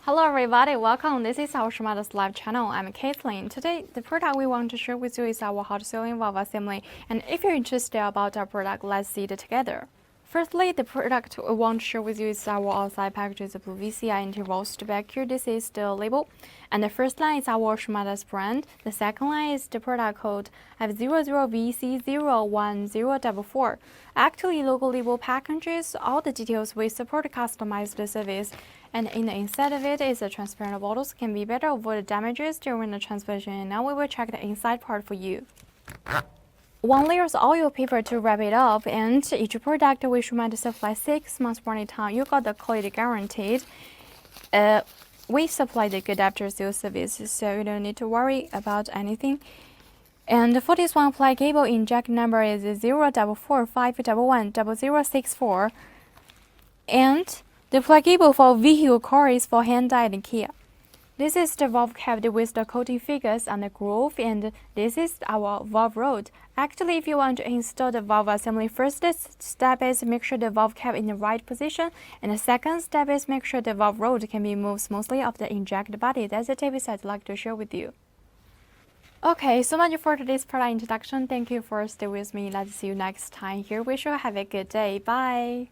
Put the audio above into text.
Hello everybody, welcome. This is our Shumatt's live channel. I'm Kathleen. Today, the product we want to share with you is our hot sealing valve assembly. And if you're interested about our product, let's see it together. Firstly, the product we want to share with you is our outside package is blue VCI anti-rust back here. This is the label. And the first line is our Shumatt's brand. The second line is the product code F00VC01044. Actually, logo label packages, all the details we support customized service. And in the inside of it is a transparent bottles, can be better avoid damages during the transmission. And now we will check the inside part for you. 1 layer of oil paper to wrap it up, and each product we Shumatt supply 6 months warranty time. You got the quality guaranteed. We supply the good after sales service, so you don't need to worry about anything. And for this one, apply cable inject number is 044510064, and the plug cable for vehicle core is for Hyundai and Kia. This is the valve cavity with the coating figures on the groove, and this is our valve rod. Actually, if you want to install the valve assembly, first step is make sure the valve cap in the right position, and the second step is make sure the valve rod can be moved smoothly off the inject body. That's the tips I'd like to share with you. Okay, so much for today's product introduction. Thank you for staying with me. Let's see you next time here. We shall have a good day. Bye.